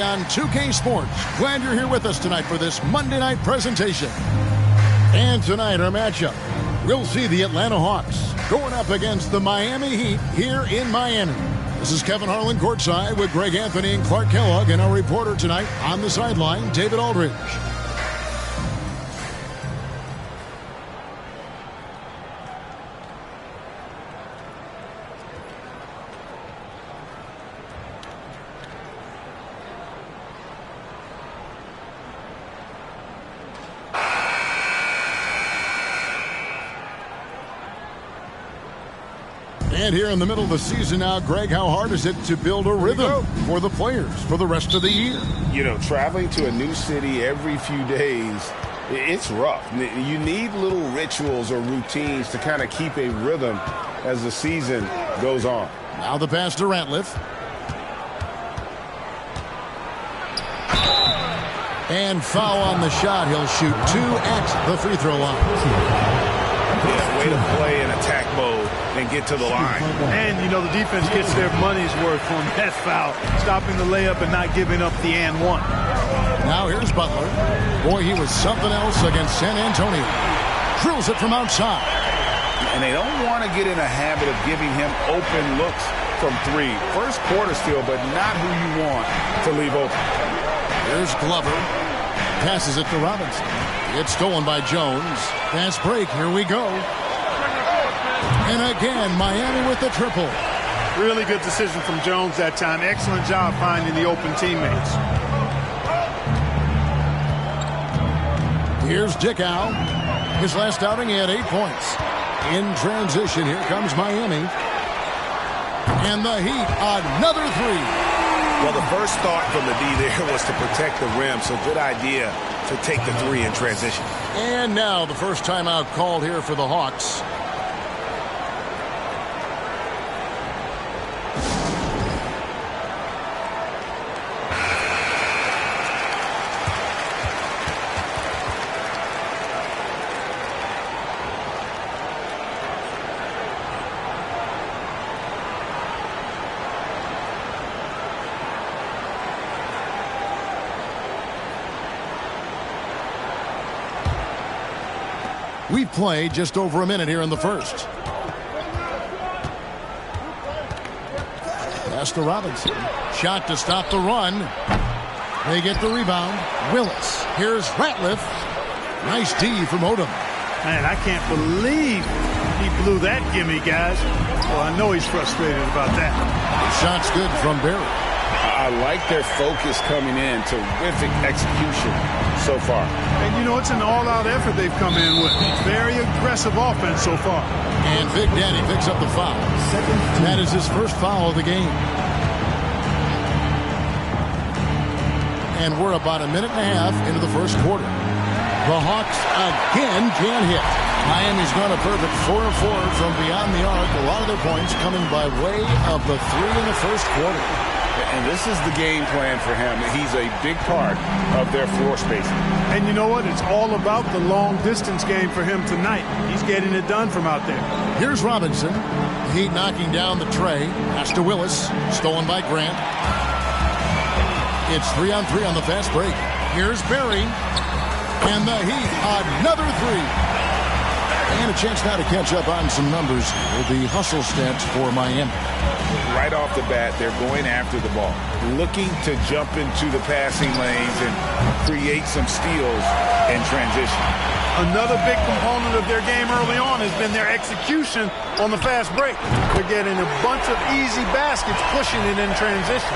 On 2K Sports, glad you're here with us tonight for this Monday night presentation. And tonight our matchup, we'll see the Atlanta Hawks going up against the Miami Heat here in Miami. This is Kevin Harlan courtside with Greg Anthony and Clark Kellogg, and our reporter tonight on the sideline, David Aldridge. And here in the middle of the season now, Greg, how hard is it to build a rhythm for the players for the rest of the year? You know, traveling to a new city every few days, it's rough. You need little rituals or routines to kind of keep a rhythm as the season goes on. Now the pass to Ratliff. And foul on the shot. He'll shoot 2 at the free throw line. Yeah, way to play in attack mode and get to the line. And, you know, the defense gets their money's worth from that foul, stopping the layup and not giving up the and one. Now here's Butler. Boy, he was something else against San Antonio. Drills it from outside. And they don't want to get in a habit of giving him open looks from three. First quarter still, but not who you want to leave open. Here's Glover. Passes it to Robinson. It's stolen by Jones. Fast break. Here we go. And again, Miami with the triple. Really good decision from Jones that time. Excellent job finding the open teammates. Here's Dickow. His last outing, he had 8 points. In transition, here comes Miami. And the Heat, another three. Well, the first thought from the D there was to protect the rim, so good idea to take the three in transition. And now the first timeout called here for the Hawks. We've played just over a minute here in the first. Pass to Robinson. Shot to stop the run. They get the rebound. Willis. Here's Ratliff. Nice D from Odom. Man, I can't believe he blew that gimme, guys. Well, I know he's frustrated about that. The shot's good from Barry. I like their focus coming in. Terrific execution so far. And, you know, it's an all-out effort they've come in with. Very aggressive offense so far. And Big Daddy picks up the foul. That is his first foul of the game. And we're about a minute and a half into the first quarter. The Hawks again can't hit. Miami's gone a perfect 4 of 4 from beyond the arc. A lot of their points coming by way of the three in the first quarter. And this is the game plan for him. He's a big part of their floor spacing. And you know what? It's all about the long-distance game for him tonight. He's getting it done from out there. Here's Robinson. Heat knocking down the tray. Pass to Willis. Stolen by Grant. It's 3-on-3 on the fast break. Here's Barry. And the Heat, another three. And a chance now to catch up on some numbers with the hustle stats for Miami. Right off the bat, they're going after the ball, looking to jump into the passing lanes and create some steals in transition. Another big component of their game early on has been their execution on the fast break. They're getting a bunch of easy baskets, pushing it in transition.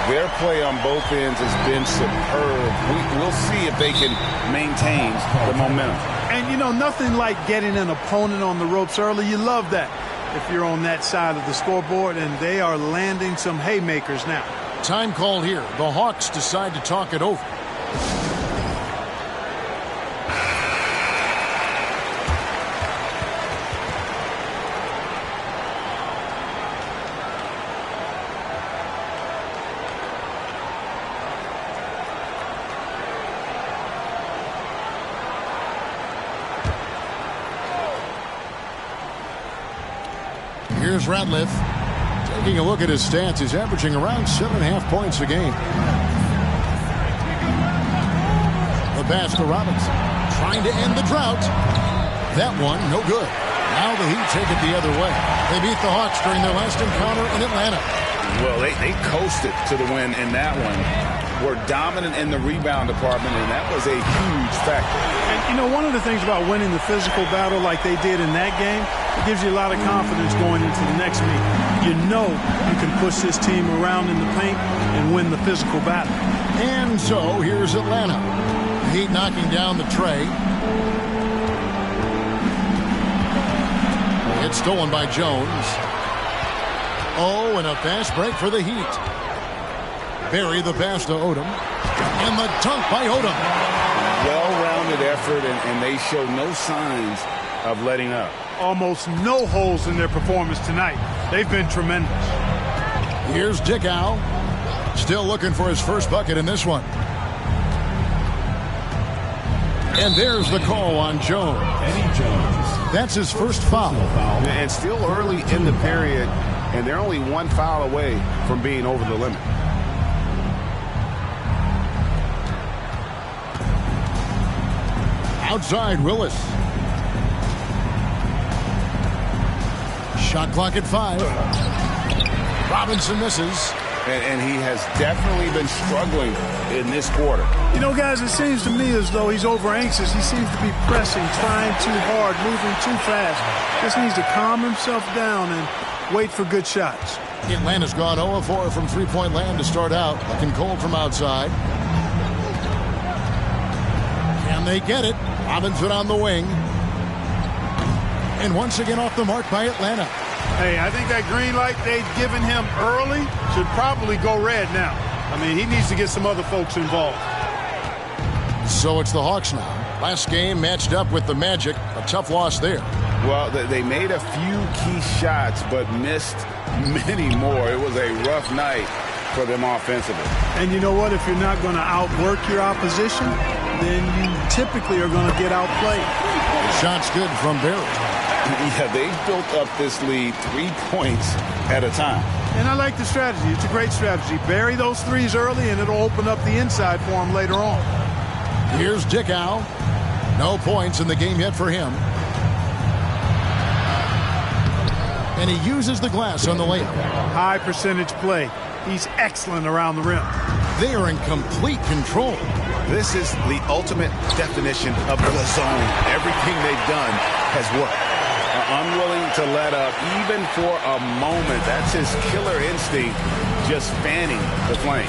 Their play on both ends has been superb. We'll see if they can maintain the momentum. And, you know, nothing like getting an opponent on the ropes early. You love that if you're on that side of the scoreboard, and they are landing some haymakers now. Time called here. The Hawks decide to talk it over. Here's Ratliff. Taking a look at his stats, he's averaging around 7.5 points a game. pass to Robinson. Trying to end the drought. That one, no good. Now the Heat take it the other way. They beat the Hawks during their last encounter in Atlanta. Well, they coasted to the win in that one. Were dominant in the rebound department, and that was a huge factor. And, you know, one of the things about winning the physical battle like they did in that game, it gives you a lot of confidence going into the next meet. You know you can push this team around in the paint and win the physical battle. And so here's Atlanta. The Heat knocking down the tray. It's stolen by Jones. Oh, and a fast break for the Heat. Barry the pass to Odom. And the dunk by Odom. Well-rounded effort, and they show no signs of letting up. Almost no holes in their performance tonight. They've been tremendous. Here's Dickow. Still looking for his first bucket in this one. And there's the call on Jones. Eddie Jones. That's his first foul. And still early in the period, and they're only one foul away from being over the limit. Outside, Willis. Shot clock at 5. Robinson misses. And he has definitely been struggling in this quarter. You know, guys, it seems to me as though he's over anxious. He seems to be pressing, trying too hard, moving too fast. Just needs to calm himself down and wait for good shots. Atlanta's gone 0 of 4 from three-point land to start out. Looking cold from outside. Can they get it? Robinson on the wing. And once again off the mark by Atlanta. Hey, I think that green light they've given him early should probably go red now. I mean, he needs to get some other folks involved. So it's the Hawks now. Last game matched up with the Magic. A tough loss there. Well, they made a few key shots, but missed many more. It was a rough night for them offensively. And you know what? If you're not going to outwork your opposition, then you typically are going to get outplayed. Shot's good from Barry. Yeah, they've built up this lead 3 points at a time. And I like the strategy. It's a great strategy. Bury those threes early, and it'll open up the inside for him later on. Here's Dickow. No points in the game yet for him. And he uses the glass on the layup. High percentage play. He's excellent around the rim. They are in complete control. This is the ultimate definition of the zone. Everything they've done has worked. Unwilling to let up even for a moment. That's his killer instinct, just fanning the flame.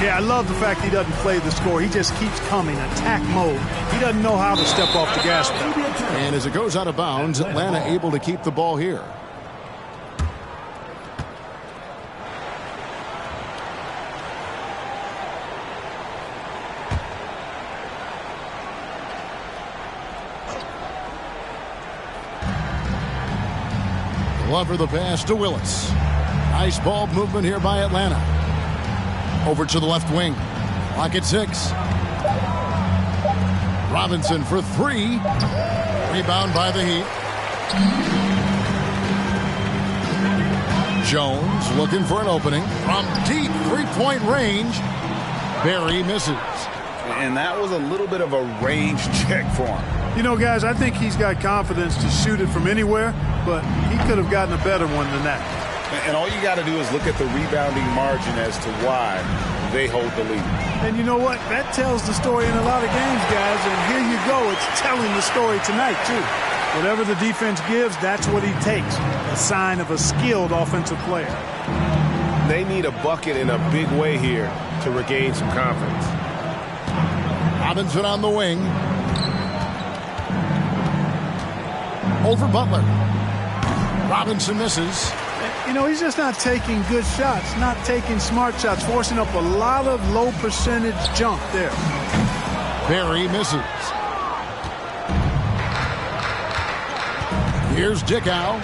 Yeah, I love the fact he doesn't play the score. He just keeps coming, attack mode. He doesn't know how to step off the gas pedal. And as it goes out of bounds, Atlanta able to keep the ball here. Lover the pass to Willis. Nice ball movement here by Atlanta. Over to the left wing. Clock at 6. Robinson for 3. Rebound by the Heat. Jones looking for an opening. From deep three-point range. Barry misses. And that was a little bit of a range check for him. You know, guys, I think he's got confidence to shoot it from anywhere, but he could have gotten a better one than that. And all you got to do is look at the rebounding margin as to why they hold the lead. And you know what? That tells the story in a lot of games, guys, and here you go. It's telling the story tonight, too. Whatever the defense gives, that's what he takes. A sign of a skilled offensive player. They need a bucket in a big way here to regain some confidence. Robinson on the wing. Over Butler. Robinson misses. You know, he's just not taking good shots, not taking smart shots, forcing up a lot of low percentage jump there. Barry misses. Here's Dickow.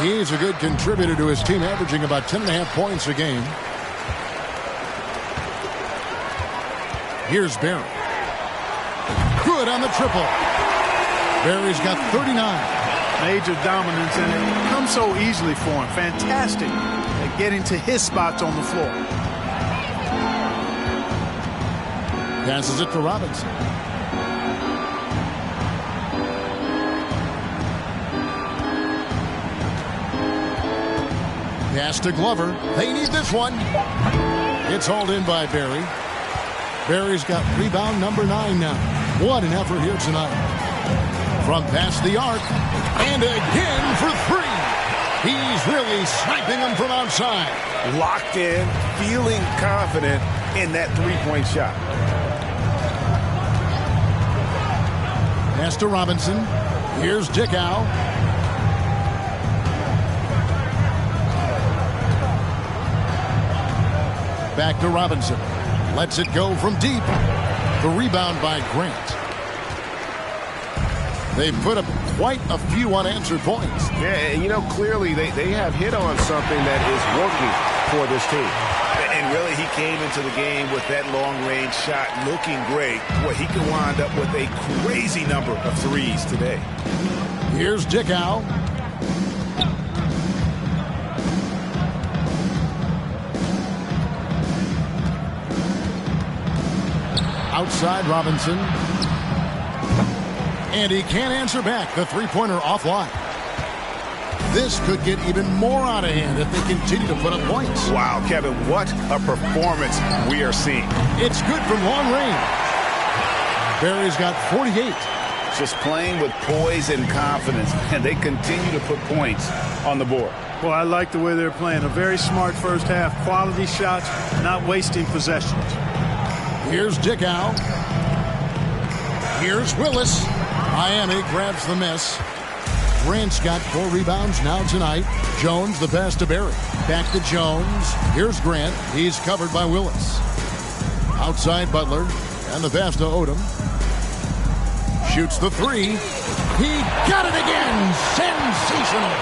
He's a good contributor to his team, averaging about 10.5 points a game. Here's Barry. Good on the triple. Barry's got 39. Major dominance, and it comes so easily for him. Fantastic at getting to his spots on the floor. Passes it to Robinson. Pass to Glover. They need this one. It's hauled in by Barry. Barry's got rebound number 9 now. What an effort here tonight. From past the arc. And again for 3. He's really sniping them from outside. Locked in, feeling confident in that three-point shot. Pass to Robinson. Here's Dickow. Back to Robinson. Lets it go from deep. The rebound by Grant. They've put up quite a few unanswered points. Yeah, and you know, clearly they have hit on something that is working for this team. And really, he came into the game with that long-range shot looking great. Boy, he could wind up with a crazy number of threes today. Here's Dickow. Outside Robinson. And he can't answer back. The three-pointer offline. This could get even more out of hand if they continue to put up points. Wow, Kevin, what a performance we are seeing. It's good from long range. Barry's got 48. Just playing with poise and confidence, and they continue to put points on the board. Well, I like the way they're playing. A very smart first half. Quality shots, not wasting possessions. Here's Dickow. Here's Willis. Miami grabs the miss. Grant's got 4 rebounds now tonight. Jones the pass to Barry. Back to Jones. Here's Grant. He's covered by Willis. Outside Butler. And the pass to Odom. Shoots the 3. He got it again. Sensational.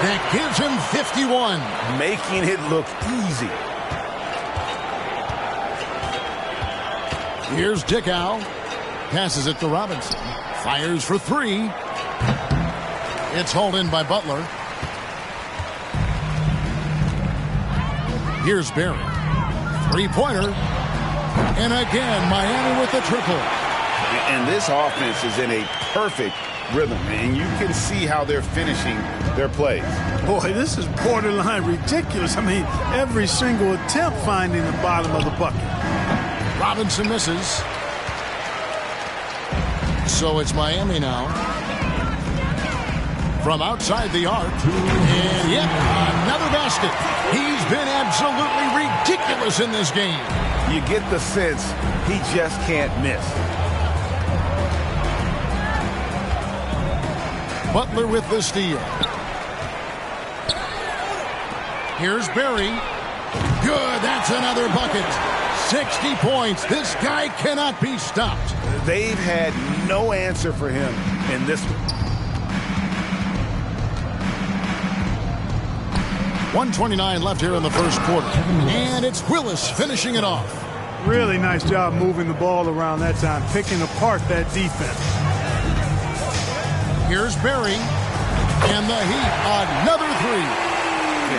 That gives him 51. Making it look easy. Here's Dickow. Passes it to Robinson. Fires for 3. It's hauled in by Butler. Here's Barry. Three-pointer. And again, Miami with the triple. And this offense is in a perfect rhythm, and you can see how they're finishing their plays. Boy, this is borderline ridiculous. I mean, every single attempt finding the bottom of the bucket. Robinson misses. So it's Miami now. From outside the arc. And yep, another basket. He's been absolutely ridiculous in this game. You get the sense he just can't miss. Butler with the steal. Here's Barry. Good, that's another bucket. 60 points. This guy cannot be stopped. They've had no answer for him in this one. 1:29 left here in the first quarter. And it's Willis finishing it off. Really nice job moving the ball around that time, picking apart that defense. Here's Barry. And the Heat, another 3.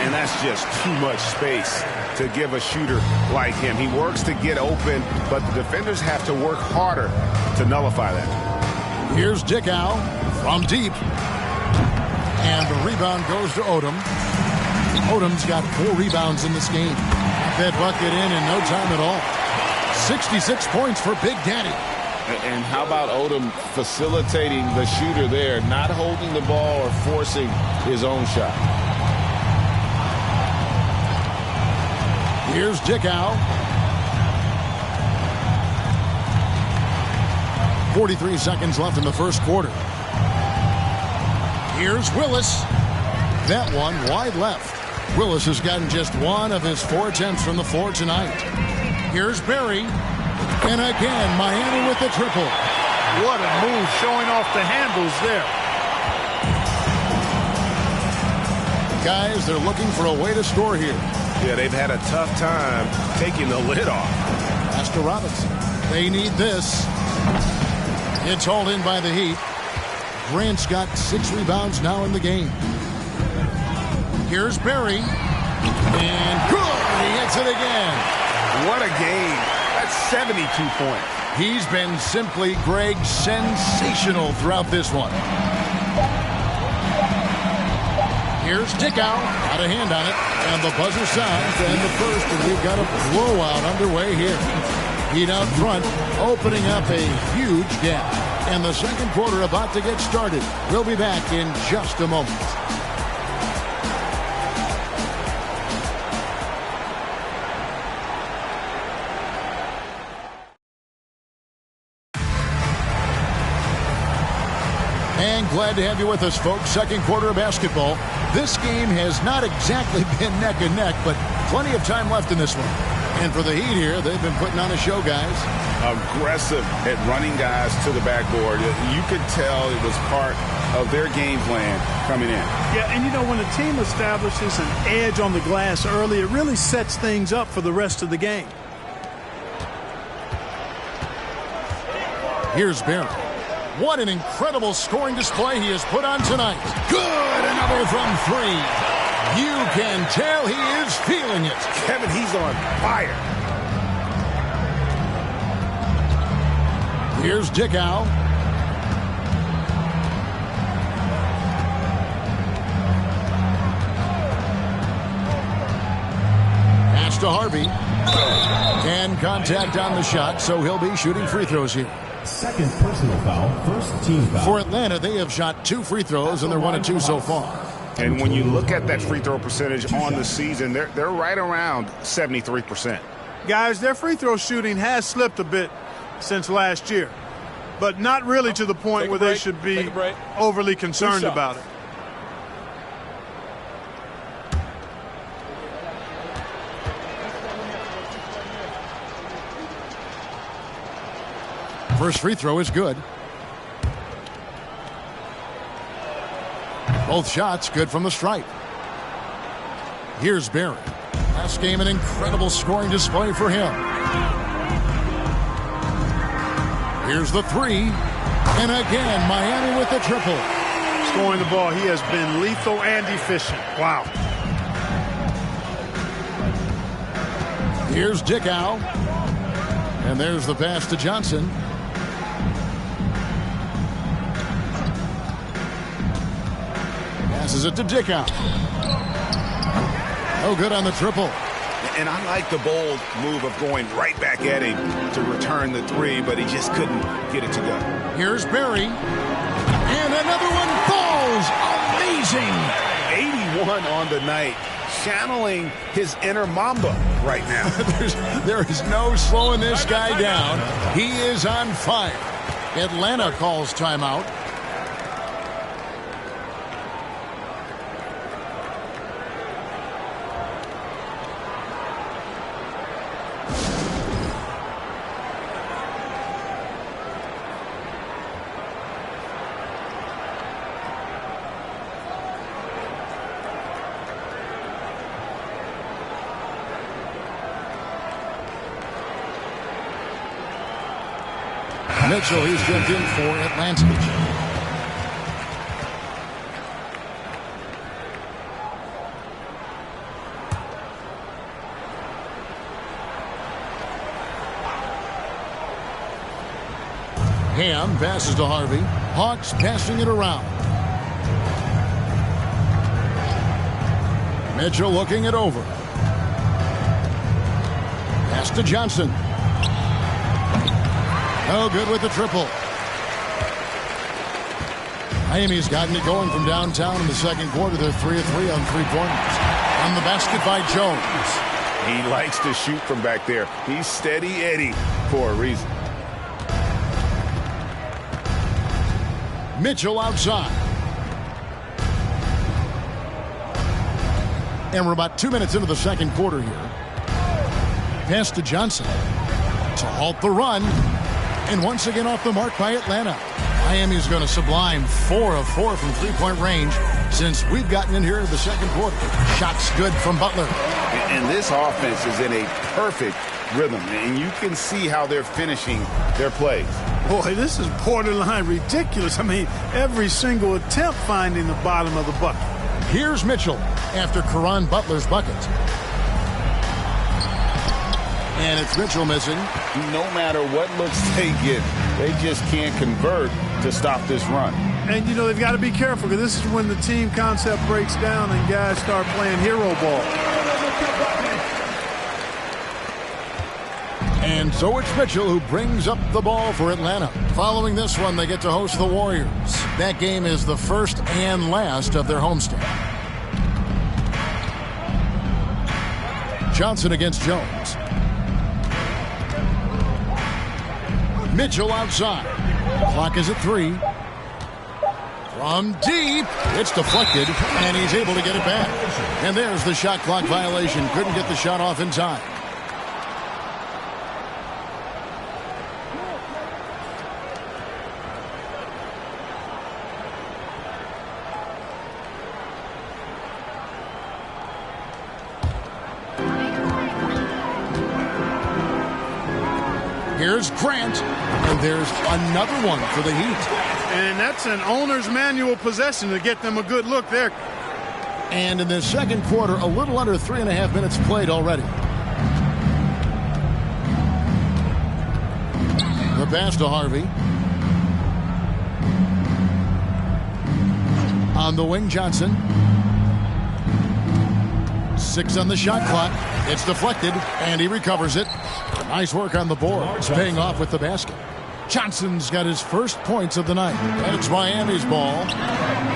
And that's just too much space to give a shooter like him. He works to get open, but the defenders have to work harder to nullify that. Here's Dickow from deep. And the rebound goes to Odom. Odom's got 4 rebounds in this game. That bucket in no time at all. 66 points for Big Daddy. And how about Odom facilitating the shooter there, not holding the ball or forcing his own shot. Here's Dickow. 43 seconds left in the first quarter. Here's Willis. That one wide left. Willis has gotten just 1 of his 4 attempts from the floor tonight. Here's Barry. And again, Miami with the triple. What a move, showing off the handles there. Guys, they're looking for a way to score here. Yeah, they've had a tough time taking the lid off. Pass to Robinson. They need this. It's hauled in by the Heat. Grant's got 6 rebounds now in the game. Here's Barry. And good! He hits it again. What a game. That's 72 points. He's been simply, Greg, sensational throughout this one. Here's Dickow. Got a hand on it. And the buzzer sounds. And the first. And we've got a blowout underway here. Heat out front. Opening up a huge gap. And the second quarter about to get started. We'll be back in just a moment. And glad to have you with us, folks. Second quarter of basketball. This game has not exactly been neck and neck, but plenty of time left in this one. And for the Heat here, they've been putting on a show, guys. Aggressive at running guys to the backboard. You could tell it was part of their game plan coming in. Yeah, and you know, when a team establishes an edge on the glass early, it really sets things up for the rest of the game. Here's Barry. What an incredible scoring display he has put on tonight. Good, another from three. You can tell he is feeling it. Kevin, he's on fire. Here's Dickow. Pass to Harvey. And contact on the shot, so he'll be shooting free throws here. Second personal foul, first team foul. For Atlanta, they have shot 2 free throws, and they're 1 of 2 so far. And when you look at that free throw percentage on the season, they're right around 73%. Guys, their free throw shooting has slipped a bit since last year, but not really to the point where they should be overly concerned about it. First free throw is good. Both shots good from the stripe. Here's Barry. Last game, an incredible scoring display for him. Here's the three. And again, Miami with the triple. Scoring the ball, he has been lethal and efficient. Wow. Here's Dickow. And there's the pass to Johnson. Passes it to Dickow. No good on the triple. And I like the bold move of going right back at him to return the three, but he just couldn't get it to go. Here's Barry. And another one falls. Amazing. 81 on the night. Channeling his inner Mamba right now. There is no slowing this guy down. He is on fire. Atlanta calls timeout. Mitchell, he's jumped in for Atlanta. Ham passes to Harvey. Hawks passing it around. Mitchell looking it over. Pass to Johnson. No good with the triple. Miami's gotten it going from downtown in the second quarter. They're 3 of 3 on 3-pointers. On the basket by Jones. He likes to shoot from back there. He's steady Eddie for a reason. Mitchell outside. And we're about 2 minutes into the second quarter here. Pass to Johnson to halt the run. And once again off the mark by Atlanta. Miami's going to sublime 4 of 4 from three-point range since we've gotten in here in the second quarter. Shots good from Butler. And this offense is in a perfect rhythm. And you can see how they're finishing their plays. Boy, this is borderline ridiculous. I mean, every single attempt finding the bottom of the bucket. Here's Mitchell after Caron Butler's bucket. And it's Mitchell missing. No matter what looks they get, They just can't convert to stop this run. And, you know, they've got to be careful because this is when the team concept breaks down and guys start playing hero ball. And so it's Mitchell who brings up the ball for Atlanta. Following this one, they get to host the Warriors. That game is the first and last of their homestand. Johnson against Jones. Mitchell outside. Clock is at 3. From deep, it's deflected, and he's able to get it back. And there's the shot clock violation. Couldn't get the shot off in time. Here's Grant, and there's another one for the Heat. And that's an owner's manual possession to get them a good look there. And in the second quarter, a little under 3.5 minutes played already. The pass to Harvey. On the wing, Johnson. 6 on the shot clock. It's deflected, and he recovers it. Nice work on the board. It's paying off with the basket. Johnson's got his first points of the night. And it's Miami's ball.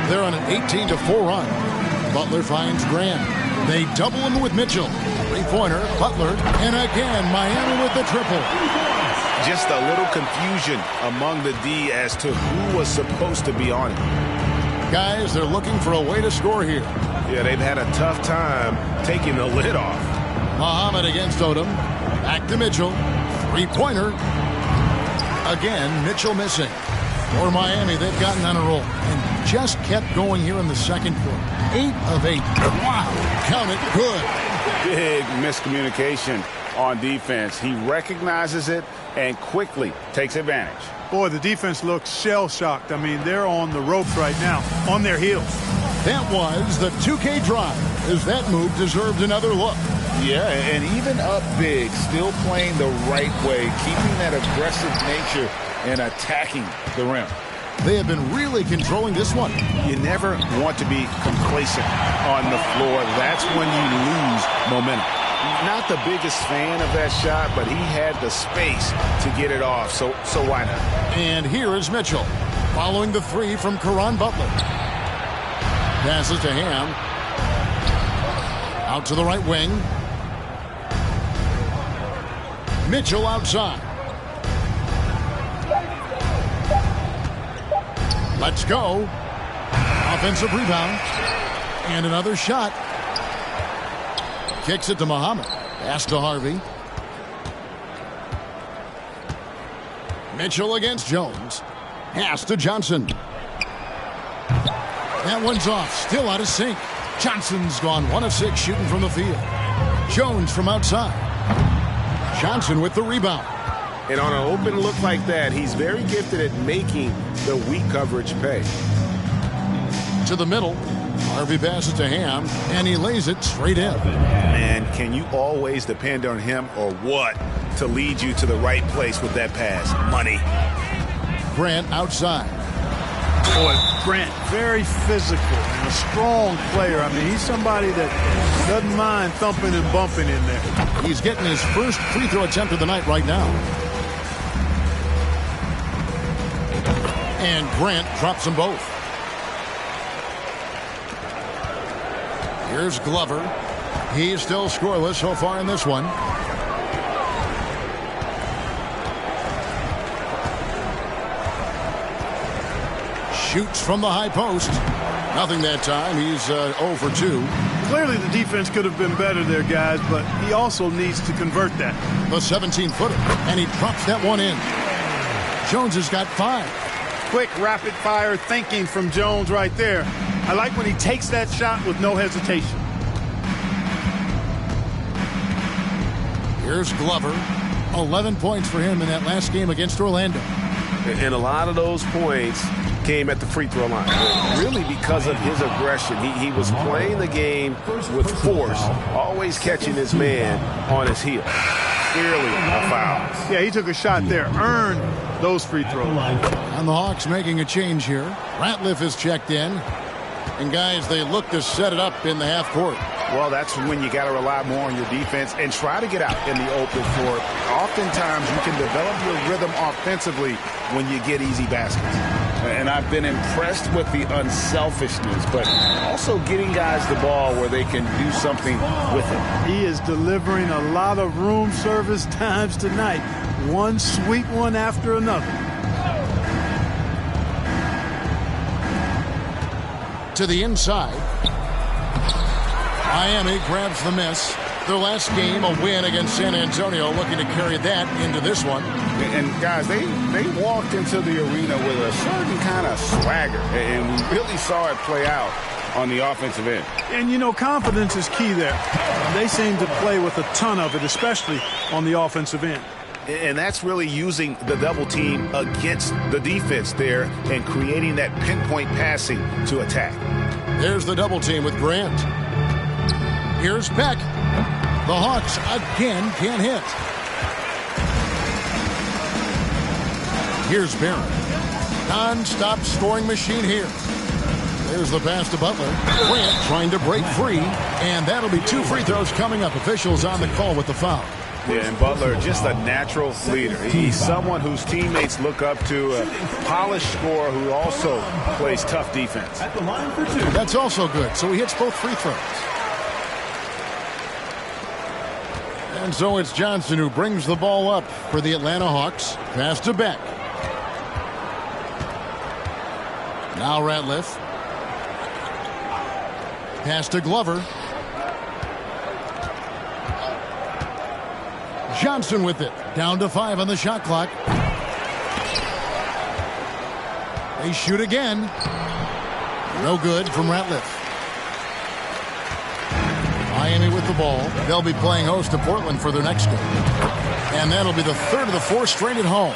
They're on an 18-4 run. Butler finds Grant. They double him with Mitchell. 3-pointer, Butler, and again, Miami with the triple. Just a little confusion among the D as to who was supposed to be on it. Guys, they're looking for a way to score here. Yeah, they've had a tough time taking the lid off. Muhammad against Odom. Back to Mitchell. 3-pointer. Again, Mitchell missing. For Miami, they've gotten on a roll and just kept going here in the second quarter. 8 of 8. Wow. Count it. Good. Big miscommunication on defense. He recognizes it and quickly takes advantage. Boy, the defense looks shell-shocked. I mean, they're on the ropes right now, on their heels. That was the 2K drive, as that move deserved another look. Yeah, and even up big, still playing the right way, keeping that aggressive nature and attacking the rim. They have been really controlling this one. You never want to be complacent on the floor. That's when you lose momentum. Not the biggest fan of that shot, but he had the space to get it off, so why not? And here is Mitchell, following the 3 from Caron Butler. Passes to Ham. Out to the right wing. Mitchell outside. Let's go. Offensive rebound. And another shot. Kicks it to Muhammad. Pass to Harvey. Mitchell against Jones. Pass to Johnson. That one's off. Still out of sync. Johnson's gone 1 of 6 shooting from the field. Jones from outside. Johnson with the rebound. And on an open look like that, he's very gifted at making the weak coverage pay. To the middle. Harvey passes to Ham, and he lays it straight in. Man, can you always depend on him or what to lead you to the right place with that pass? Money. Grant outside. Boy, Grant, very physical and a strong player. I mean, he's somebody that doesn't mind thumping and bumping in there. He's getting his first free throw attempt of the night right now. And Grant drops them both. Here's Glover. He's still scoreless so far in this one. Shoots from the high post. Nothing that time. He's 0 for 2. Clearly the defense could have been better there, guys, but he also needs to convert that. The 17-footer, and he drops that one in. Jones has got 5. Quick, rapid-fire thinking from Jones right there. I like when he takes that shot with no hesitation. Here's Glover. 11 points for him in that last game against Orlando. And a lot of those points came at the free throw line. Really because of his aggression. He was playing the game with force, always catching his man on his heel. clearly a foul. Yeah, he took a shot there, earned those free throws. And the Hawks making a change here. Ratliff is checked in. And guys, they look to set it up in the half court. Well, that's when you got to rely more on your defense and try to get out in the open floor. Oftentimes, you can develop your rhythm offensively when you get easy baskets. And I've been impressed with the unselfishness, but also getting guys the ball where they can do something with it. He is delivering a lot of room service times tonight. One sweet one after another. To the inside. Miami grabs the miss. Their last game, a win against San Antonio, looking to carry that into this one. And guys, they walked into the arena with a certain kind of swagger, and we really saw it play out on the offensive end. And, you know, confidence is key there. They seem to play with a ton of it, especially on the offensive end. And that's really using the double team against the defense there and creating that pinpoint passing to attack. There's the double team with Grant. Here's Beck. The Hawks again can't hit. Here's Barron. Non-stop scoring machine here. There's the pass to Butler. Grant trying to break free. And that'll be 2 free throws coming up. Officials on the call with the foul. Yeah, and Butler, just a natural leader. He's someone whose teammates look up to, a polished scorer who also plays tough defense. At the line for 2. That's also good. So he hits both free throws. And so it's Johnson who brings the ball up for the Atlanta Hawks. Pass to Beck. Now Ratliff. Pass to Glover. Johnson with it. Down to 5 on the shot clock. They shoot again. No good from Ratliff. Miami with the ball. They'll be playing host to Portland for their next game. And that'll be the 3rd of the 4 straight at home.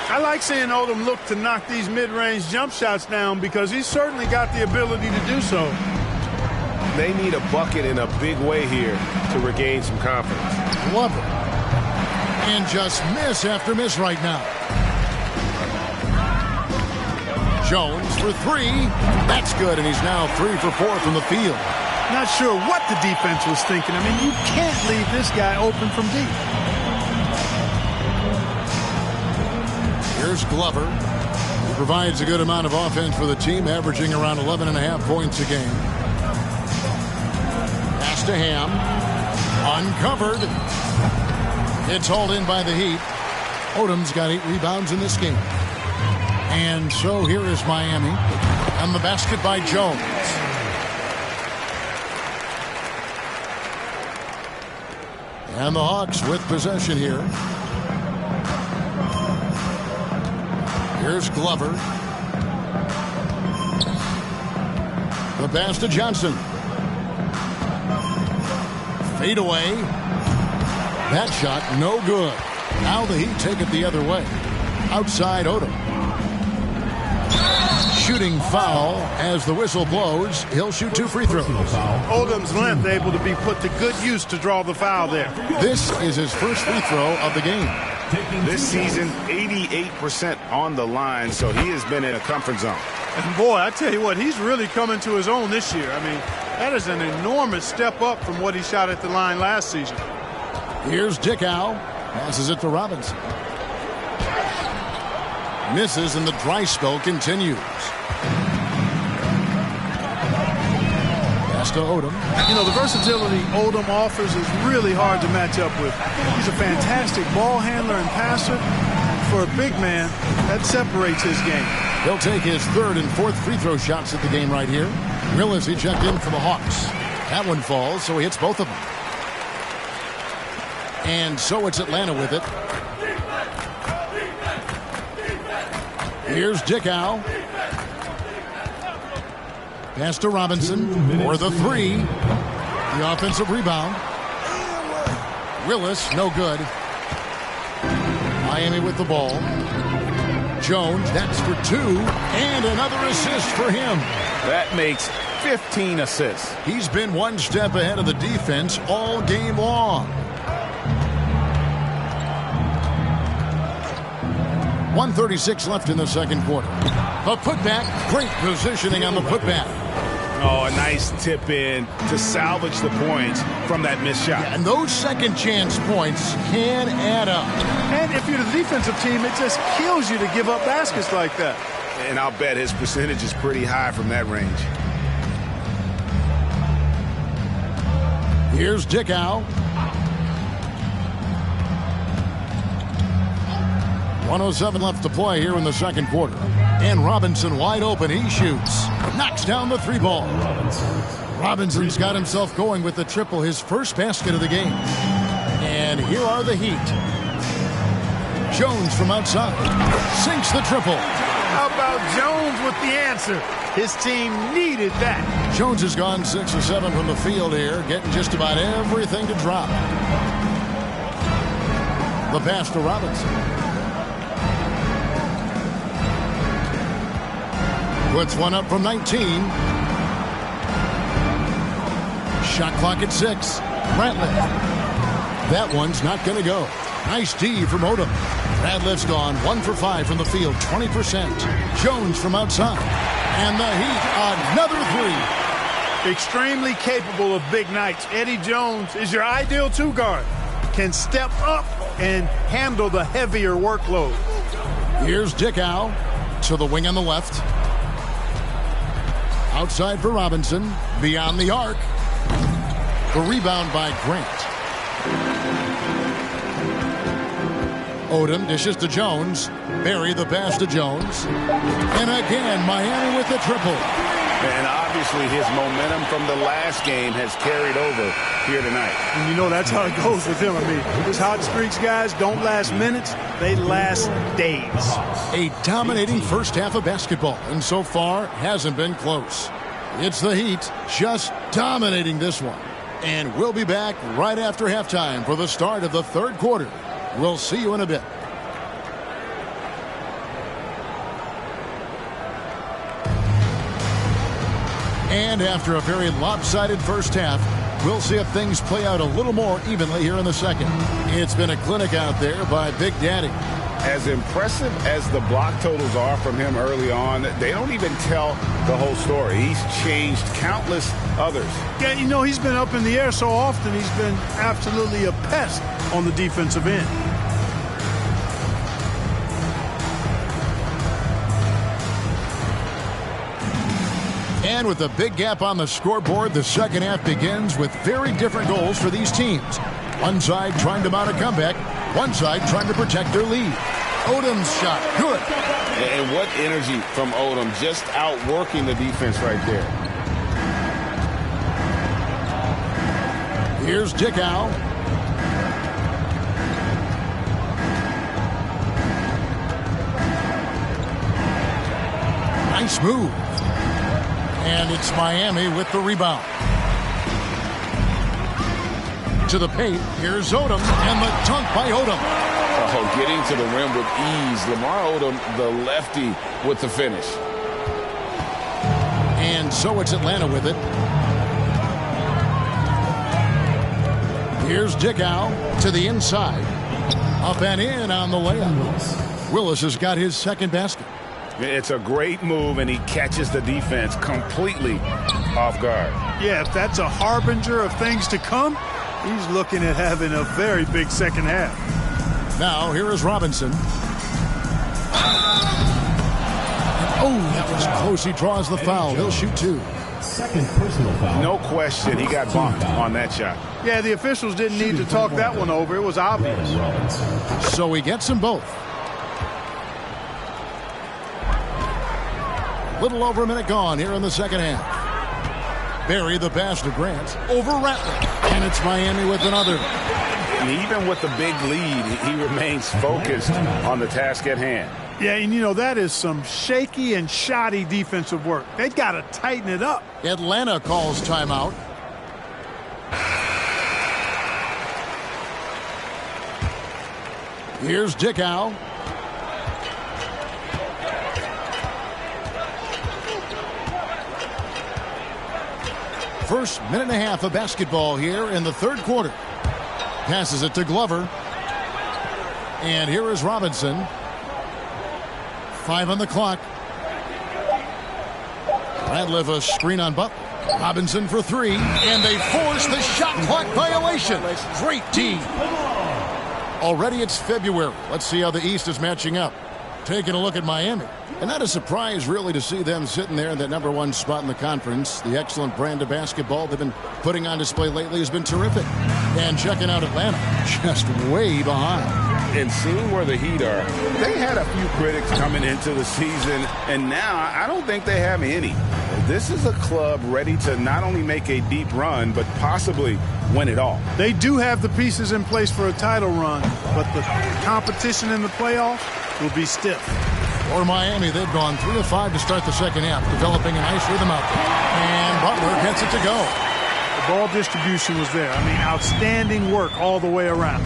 I like seeing Odom look to knock these mid-range jump shots down because he's certainly got the ability to do so. They need a bucket in a big way here to regain some confidence. Love it. And just miss after miss right now. Jones for 3. That's good, and he's now 3 for 4 from the field. Not sure what the defense was thinking. I mean, you can't leave this guy open from deep. Here's Glover. He provides a good amount of offense for the team, averaging around 11.5 points a game. Pass to Ham. Uncovered. It's hauled in by the Heat. Odom's got 8 rebounds in this game. And so here is Miami. And the basket by Jones. And the Hawks with possession here. Here's Glover. The pass to Johnson. Fade away. That shot no good. Now the Heat take it the other way. Outside Odom. Shooting foul as the whistle blows. He'll shoot 2 free throws. Odom's length able to be put to good use to draw the foul there. This is his first free throw of the game. This season, 88% on the line, so he has been in a comfort zone. And boy, I tell you what, he's really coming to his own this year. I mean, that is an enormous step up from what he shot at the line last season. Here's Dickow. Passes it to Robinson. Misses, and the dry spell continues. Pass to Odom. You know, the versatility Odom offers is really hard to match up with. He's a fantastic ball handler and passer. For a big man, that separates his game. He'll take his 3rd and 4th free throw shots at the game right here. Willis, he checked in for the Hawks. That one falls, so he hits both of them. And so it's Atlanta with it. Here's Dickow. Pass to Robinson for the 3. The offensive rebound. Willis, no good. Miami with the ball. Jones, that's for 2. And another assist for him. That makes 15 assists. He's been one step ahead of the defense all game long. 1:36 left in the second quarter. A putback, great positioning on the putback. Oh, a nice tip in to salvage the points from that missed shot. And those second chance points can add up. And if you're the defensive team, it just kills you to give up baskets like that. And I'll bet his percentage is pretty high from that range. Here's Dickow. 1:07 left to play here in the second quarter. And Robinson wide open. He shoots. Knocks down the three ball. Robinson's got himself going with the triple, his first basket of the game. And here are the Heat. Jones from outside. Sinks the triple. How about Jones with the answer? His team needed that. Jones has gone 6 of 7 from the field here, getting just about everything to drop. The pass to Robinson. Puts one up from 19. Shot clock at 6. Ratliff. That one's not going to go. Nice D from Odom. Ratliff's gone 1 for 5 from the field, 20%. Jones from outside. And the Heat, another three. Extremely capable of big nights. Eddie Jones is your ideal two guard. Can step up and handle the heavier workload. Here's Dickow to the wing on the left. Outside for Robinson. Beyond the arc. The rebound by Grant. Odom dishes to Jones. Barry the pass to Jones. And again, Miami with the triple. And obviously his momentum from the last game has carried over here tonight. And you know that's how it goes with him. I mean, his hot streaks, guys, don't last minutes. They last days. A dominating first half of basketball, and so far hasn't been close. It's the Heat just dominating this one. And we'll be back right after halftime for the start of the third quarter. We'll see you in a bit. And after a very lopsided first half, we'll see if things play out a little more evenly here in the second. It's been a clinic out there by Big Daddy. As impressive as the block totals are from him early on, they don't even tell the whole story. He's changed countless others. Yeah, you know, he's been up in the air so often, he's been absolutely a pest on the defensive end. And with a big gap on the scoreboard, the second half begins with very different goals for these teams. One side trying to mount a comeback, one side trying to protect their lead. Odom's shot, good. And what energy from Odom, just outworking the defense right there. Here's Dickow. Nice move. And it's Miami with the rebound. To the paint, here's Odom, and the dunk by Odom. Oh, getting to the rim with ease. Lamar Odom, the lefty, with the finish. And so it's Atlanta with it. Here's Dickow to the inside. Up and in on the layup. Willis has got his second basket. It's a great move, and he catches the defense completely off guard. Yeah, if that's a harbinger of things to come, he's looking at having a very big second half. Now, here is Robinson. Oh, that was close. He draws the foul. He'll shoot two. Second personal foul. No question, he got bumped on that shot. Yeah, the officials didn't need to talk that one over. It was obvious. So he gets them both. Little over a minute gone here in the second half. Barry the pass to Grant. Over Ratliff. And it's Miami with another. And even with the big lead, he remains focused on the task at hand. Yeah, and you know, that is some shaky and shoddy defensive work. They've got to tighten it up. Atlanta calls timeout. Here's Dickow. First minute and a half of basketball here in the third quarter. Passes it to Glover. And here is Robinson. 5 on the clock. Radliff a screen on Butler. Robinson for 3, and they force the shot clock violation. Great team. Already it's February. Let's see how the East is matching up. Taking a look at Miami. And not a surprise, really, to see them sitting there in that #1 spot in the conference. The excellent brand of basketball they've been putting on display lately has been terrific. And checking out Atlanta, just way behind. And seeing where the Heat are, they had a few critics coming into the season, and now I don't think they have any. This is a club ready to not only make a deep run, but possibly win it all. They do have the pieces in place for a title run, but the competition in the playoffs will be stiff. For Miami, they've gone 3 of 5 to start the second half, developing a nice rhythm out there. And Butler gets it to go. The ball distribution was there. I mean, outstanding work all the way around.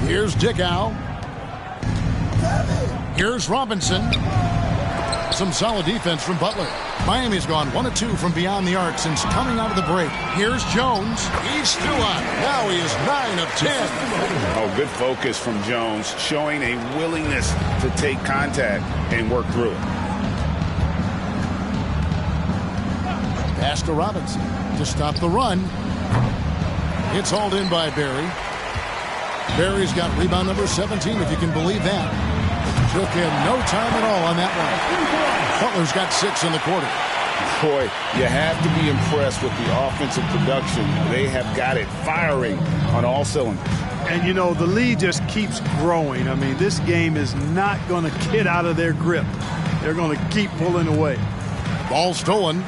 Here's Dickow. Here's Robinson. Some solid defense from Butler. Miami's gone 1 of 2 from beyond the arc since coming out of the break. Here's Jones. He's still on. Now he is 9 of 10. Oh, good focus from Jones, showing a willingness to take contact and work through it. Pass to Robinson to stop the run. It's hauled in by Barry. Barry's got rebound number 17, if you can believe that. Took him no time at all on that one. Butler's got 6 in the quarter. Boy, you have to be impressed with the offensive production. They have got it firing on all cylinders. And, you know, the lead just keeps growing. I mean, this game is not going to get out of their grip. They're going to keep pulling away. Ball stolen.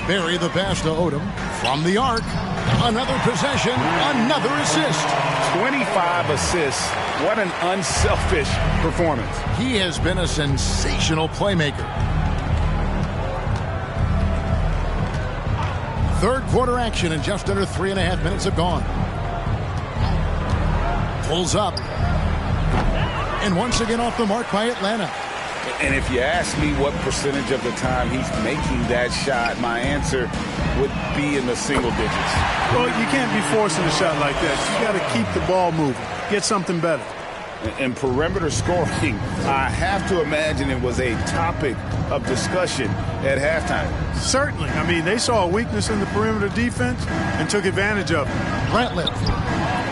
Barry the pass to Odom. From the arc. Another possession. Another assist. 25 assists. What an unselfish performance. He has been a sensational playmaker. Third quarter action and just under 3.5 minutes have gone. Pulls up. And once again off the mark by Atlanta. And if you ask me what percentage of the time he's making that shot, my answer would be in the single digits. Well, you can't be forcing a shot like that. You got to keep the ball moving. Get something better. And perimeter scoring, I have to imagine it was a topic of discussion at halftime. Certainly. I mean, they saw a weakness in the perimeter defense and took advantage of it. Ratliff.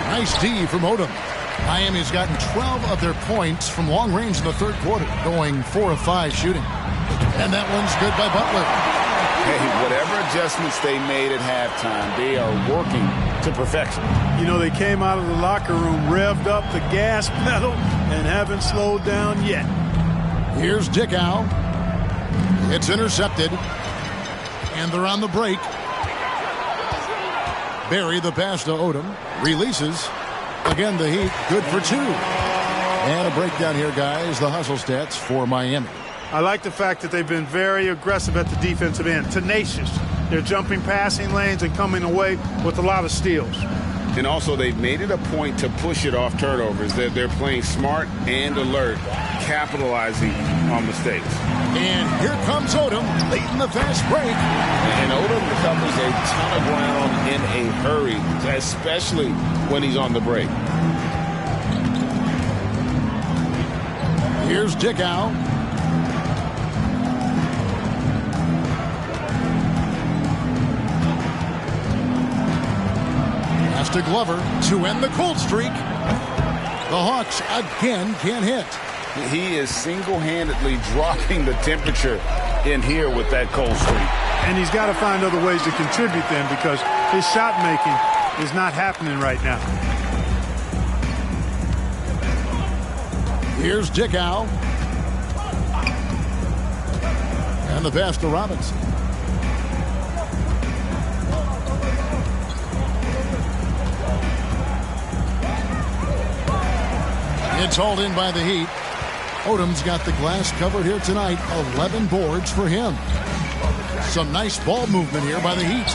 Nice D from Odom. Miami's gotten 12 of their points from long range in the third quarter, going 4 of 5 shooting. And that one's good by Butler. Hey, whatever adjustments they made at halftime, they are working to perfection. You know, they came out of the locker room, revved up the gas pedal, and haven't slowed down yet. Here's Dickow. It's intercepted. And they're on the break. Barry the pass to Odom. Releases. Again, the Heat good for 2. And a breakdown here, guys. The hustle stats for Miami. I like the fact that they've been very aggressive at the defensive end. Tenacious. They're jumping passing lanes and coming away with a lot of steals. And also, they've made it a point to push it off turnovers. They're playing smart and alert, capitalizing on mistakes. And here comes Odom late in the fast break. And Odom recovers a ton of ground in a hurry, especially when he's on the break. Here's Dickow. Pass to Glover to end the cold streak. The Hawks again can't hit. He is single-handedly dropping the temperature in here with that cold streak. And he's got to find other ways to contribute then, because his shot making is not happening right now. Here's Dickow. And the pass to Robinson. It's hauled in by the Heat. Odom's got the glass covered here tonight. 11 boards for him. Some nice ball movement here by the Heat.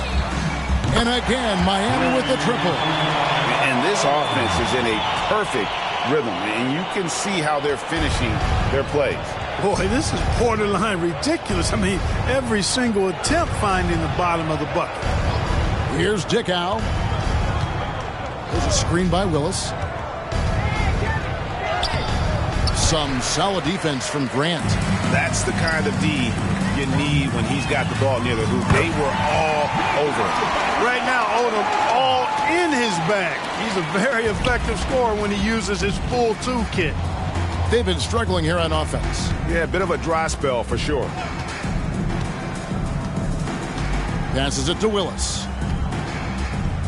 And again, Miami with the triple. And this offense is in a perfect rhythm, and you can see how they're finishing their plays. Boy, this is borderline ridiculous. I mean, every single attempt finding the bottom of the bucket. Here's Dickow. There's a Screen by Willis. Some solid defense from Grant. That's the kind of D you need when he's got the ball near the hoop. They were all over him. Right now, Odom all in his bag. He's a very effective scorer when he uses his full toolkit. They've been struggling here on offense. Yeah, a bit of a dry spell for sure. Passes it to Willis.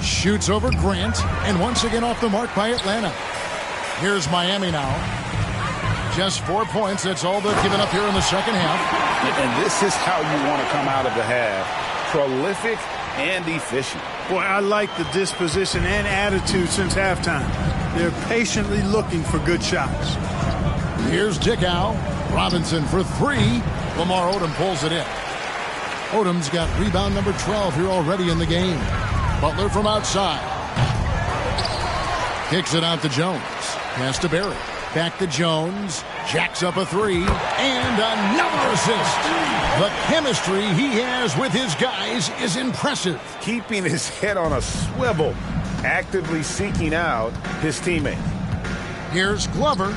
Shoots over Grant, and once again off the mark by Atlanta. Here's Miami now. Just 4 points. That's all they've given up here in the second half. And this is how you want to come out of the half. Prolific and efficient. Boy, I like the disposition and attitude since halftime. They're patiently looking for good shots. Here's Dickow. Robinson for three. Lamar Odom pulls it in. Odom's got rebound number 12 here already in the game. Butler from outside. Kicks it out to Jones. Pass to Barry. Back to Jones. Jacks up a three. And another assist. The chemistry he has with his guys is impressive. Keeping his head on a swivel. Actively seeking out his teammate. Here's Glover.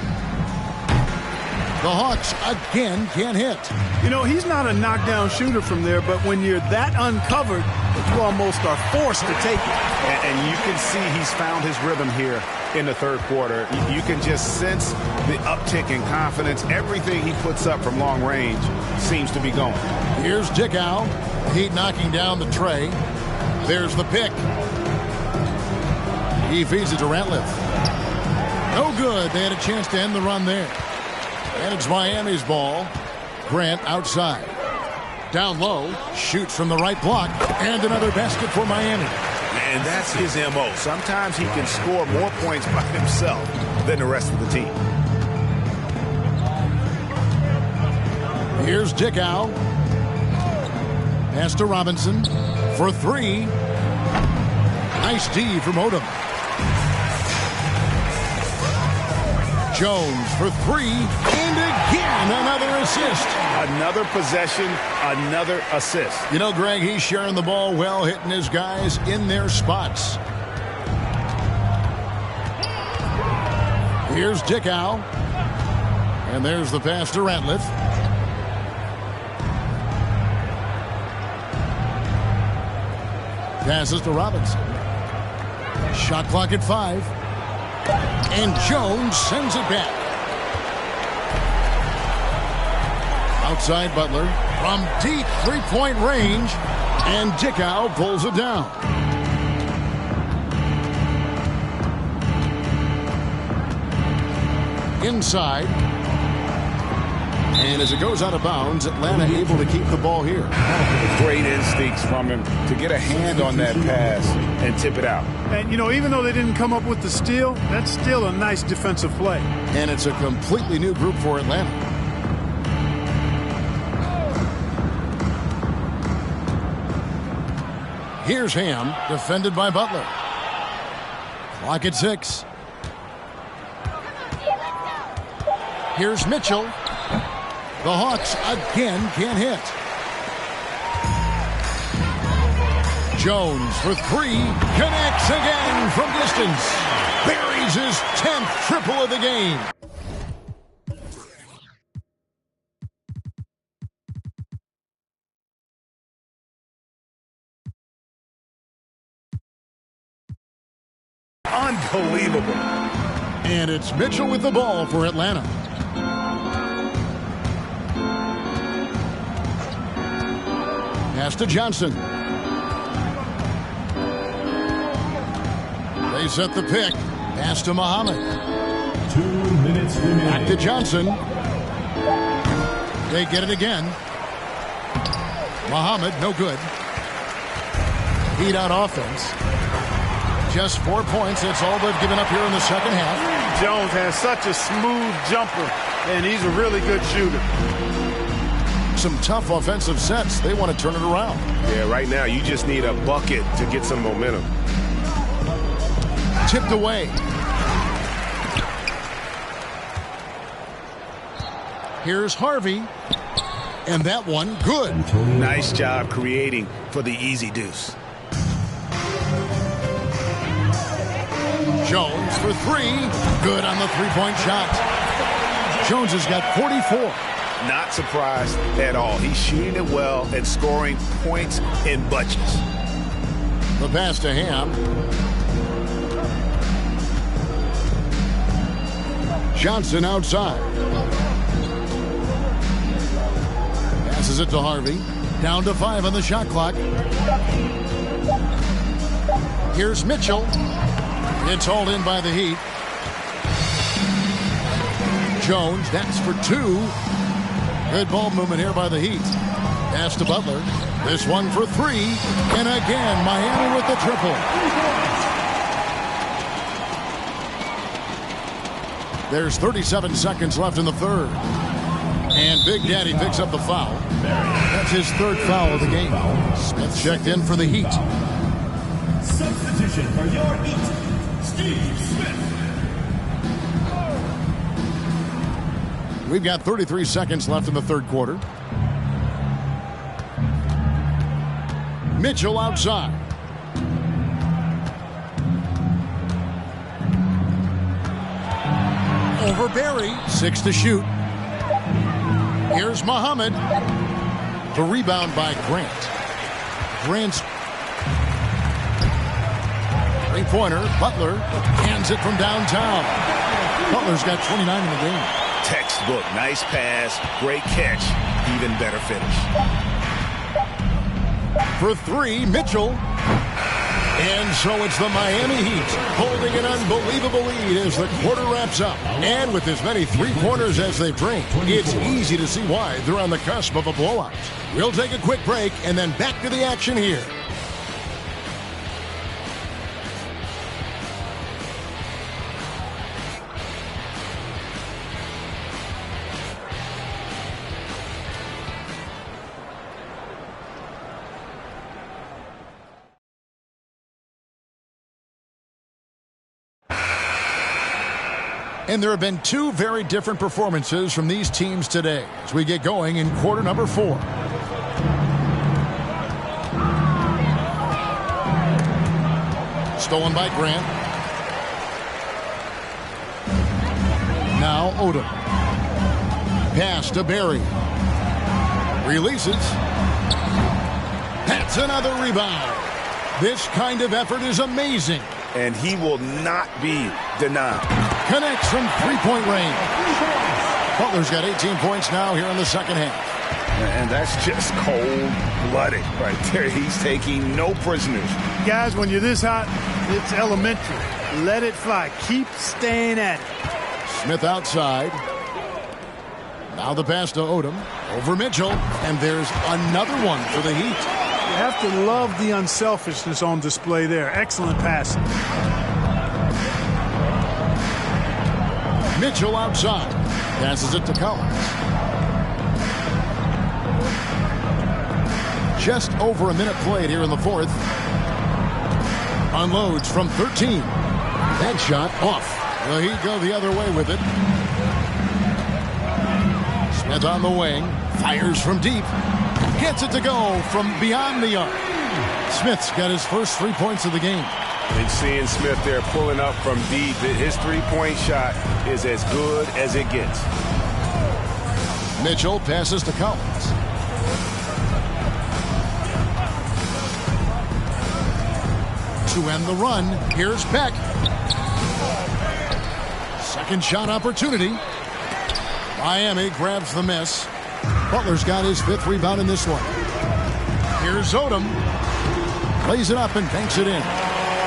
The Hawks again can't hit. You know, he's not a knockdown shooter from there, but when you're that uncovered, you almost are forced to take it. And you can see he's found his rhythm here in the third quarter. You can just sense the uptick in confidence. Everything he puts up from long range seems to be going. Here's Dickow. Heat knocking down the tray. There's the pick. He feeds it to Ratliff. No good. They had a chance to end the run there. And it's Miami's ball. Grant outside. Down low. Shoots from the right block. And another basket for Miami. And that's his M.O. Sometimes he can score more points by himself than the rest of the team. Here's Dickow. Pass to Robinson for three. Nice D from Odom. Jones for three. And again, another assist. Another possession, another assist. You know, Greg, he's sharing the ball well, hitting his guys in their spots. Here's Dickow. And there's the pass to Ratliff. Passes to Robinson. Shot clock at 5. And Jones sends it back. Outside Butler from deep three-point range. And Dickow pulls it down. Inside. And as it goes out of bounds, Atlanta able to keep the ball here. Great instincts from him to get a hand on that pass and tip it out. And, you know, even though they didn't come up with the steal, that's still a nice defensive play. And it's a completely new group for Atlanta. Here's Ham, defended by Butler. Clock at 6. Here's Mitchell. The Hawks again can't hit. Jones for three. Connects again from distance. Buries his 10th triple of the game. Unbelievable. And it's Mitchell with the ball for Atlanta. Pass to Johnson. They set the pick. Pass to Muhammad. 2 minutes remaining. Back to Johnson. They get it again. Muhammad, no good. Heat out offense. Just 4 points. That's all they've given up here in the second half. Jones has such a smooth jumper, and he's a really good shooter. Some tough offensive sets. They want to turn it around. Yeah, right now you just need a bucket to get some momentum. Tipped away. Here's Harvey. And that one, good. Nice job creating for the easy deuce. Jones for three. Good on the three-point shot. Jones has got 44. Not surprised at all. He's shooting it well and scoring points in bunches. The pass to Ham. Johnson outside. Passes it to Harvey. Down to 5 on the shot clock. Here's Mitchell. It's hauled in by the Heat. Jones, that's for 2. Good ball movement here by the Heat. Pass to Butler. This one for 3. And again, Miami with the triple. There's 37 seconds left in the third. And Big Daddy picks up the foul. That's his third foul of the game. Smith checked in for the Heat. Substitution for your Heat, Steve Smith. We've got 33 seconds left in the third quarter. Mitchell outside. Over Barry. 6 to shoot. Here's Muhammad. The rebound by Grant. Grant's three-pointer. Butler hands it from downtown. Butler's got 29 in the game. Textbook. Nice pass. Great catch. Even better finish. For 3, Mitchell. And so it's the Miami Heat holding an unbelievable lead as the quarter wraps up. And with as many three-pointers as they've drained, it's easy to see why they're on the cusp of a blowout. We'll take a quick break and then back to the action here. And there have been 2 very different performances from these teams today as we get going in quarter number 4. Stolen by Grant. Now Odom. Pass to Barry. Releases. That's another rebound. This kind of effort is amazing. And he will not be denied. Connects from three-point range. Butler's got 18 points now here in the second half. And that's just cold-blooded right there. He's taking no prisoners. Guys, when you're this hot, it's elementary. Let it fly. Keep staying at it. Smith outside. Now the pass to Odom. Over Mitchell. And there's another one for the Heat. You have to love the unselfishness on display there. Excellent passing. Mitchell outside. Passes it to Collins. Just over a minute played here in the fourth. Unloads from 13. That shot off. The Heat go the other way with it. Smith on the wing. Fires from deep. Gets it to go from beyond the arc. Smith's got his first 3 points of the game. And seeing Smith there pulling up from deep, his three-point shot is as good as it gets. Mitchell passes to Collins. To end the run, here's Beck. Second shot opportunity. Miami grabs the miss. Butler's got his 5th rebound in this one. Here's Odom. Plays it up and banks it in.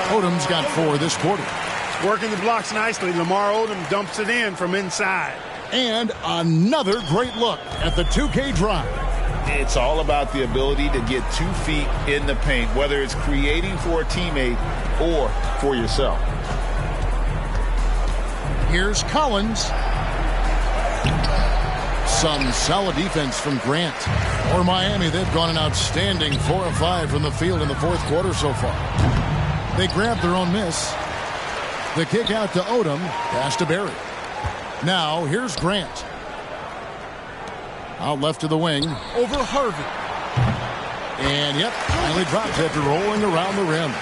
Odom's got 4 this quarter. Working the blocks nicely. Lamar Odom dumps it in from inside. And another great look at the 2K drive. It's all about the ability to get 2 feet in the paint, whether it's creating for a teammate or for yourself. Here's Collins. Some solid defense from Grant. For Miami, they've gone an outstanding 4 of 5 from the field in the fourth quarter so far. They grabbed their own miss. The kick out to Odom. Pass to Barry. Now, here's Grant. Out left to the wing. Over Harvey. And, yep, finally drops after rolling around the rim.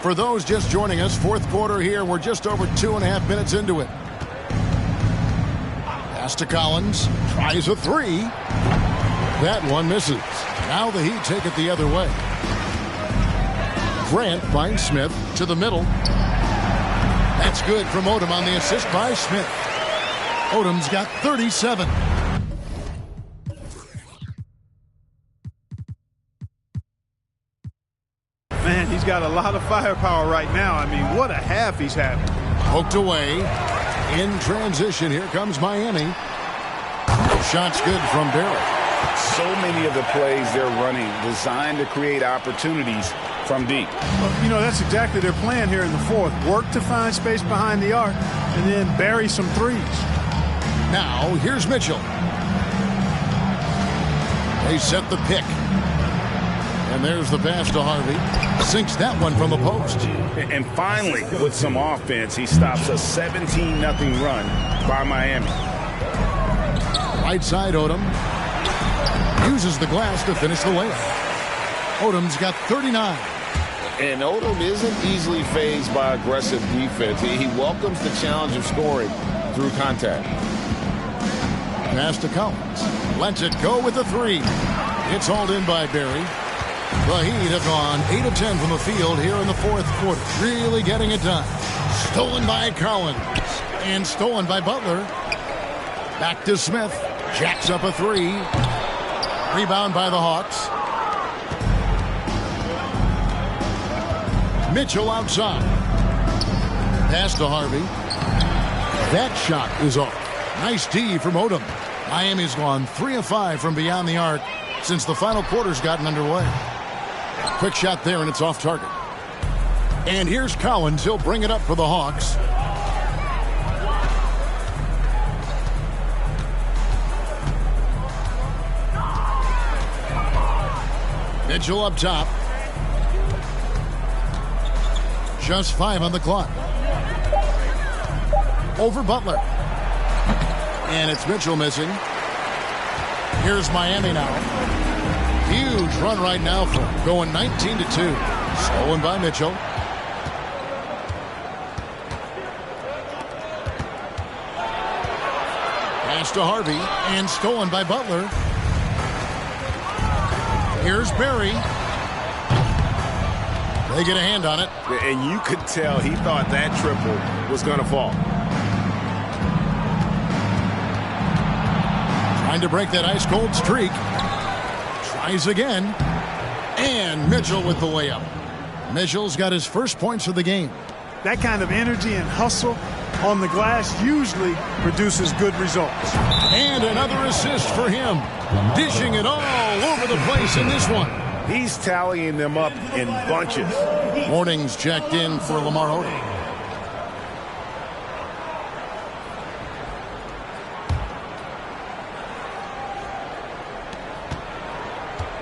For those just joining us, fourth quarter here. We're just over 2.5 minutes into it. Pass to Collins. Tries a three. That one misses. Now the Heat take it the other way. Grant finds Smith to the middle. That's good from Odom on the assist by Smith. Odom's got 37. Man, he's got a lot of firepower right now. I mean, what a half he's having. Poked away. In transition, here comes Miami. Shot's good from Barry. So many of the plays they're running designed to create opportunities from deep. Well, you know, that's exactly their plan here in the fourth. Work to find space behind the arc and then bury some threes. Now, here's Mitchell. They set the pick. And there's the pass to Harvey. Sinks that one from the post. And finally, with some offense, he stops a 17-0 run by Miami. Right side, Odom. Uses the glass to finish the layup. Odom's got 39. And Odom isn't easily fazed by aggressive defense. He welcomes the challenge of scoring through contact. Pass to Collins. Lets it go with the three. It's hauled in by Barry. The Heat have gone 8 of 10 from the field here in the fourth quarter. Really getting it done. Stolen by Collins. And stolen by Butler. Back to Smith. Jacks up a three. Rebound by the Hawks. Mitchell outside. Pass to Harvey. That shot is off. Nice D from Odom. Miami's gone 3 of 5 from beyond the arc since the final quarter's gotten underway. Quick shot there, and it's off target. And here's Collins. He'll bring it up for the Hawks. Mitchell up top. Just 5 on the clock. Over Butler. And it's Mitchell missing. Here's Miami now. Huge run right now for him. Going 19-2. Stolen by Mitchell. Pass to Harvey. And stolen by Butler. Here's Barry. They get a hand on it. And you could tell he thought that triple was going to fall. Trying to break that ice-cold streak. Tries again. And Mitchell with the layup. Mitchell's got his first points of the game. That kind of energy and hustle on the glass usually produces good results. And another assist for him. Dishing it all over the place in this one. He's tallying them up in bunches. Morning's checked in for Lamar Odom.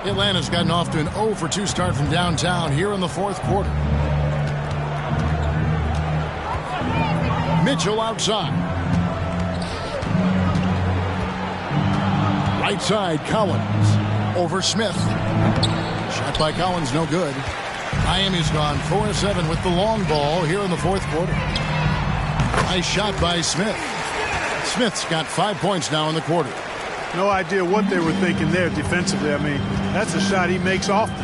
Atlanta's gotten off to an 0 for 2 start from downtown here in the fourth quarter. Mitchell outside. Right side, Collins. Over Smith. Shot by Collins, no good. Miami's gone 4-7 with the long ball here in the fourth quarter. Nice shot by Smith. Smith's got 5 points now in the quarter. No idea what they were thinking there defensively. I mean, that's a shot he makes often.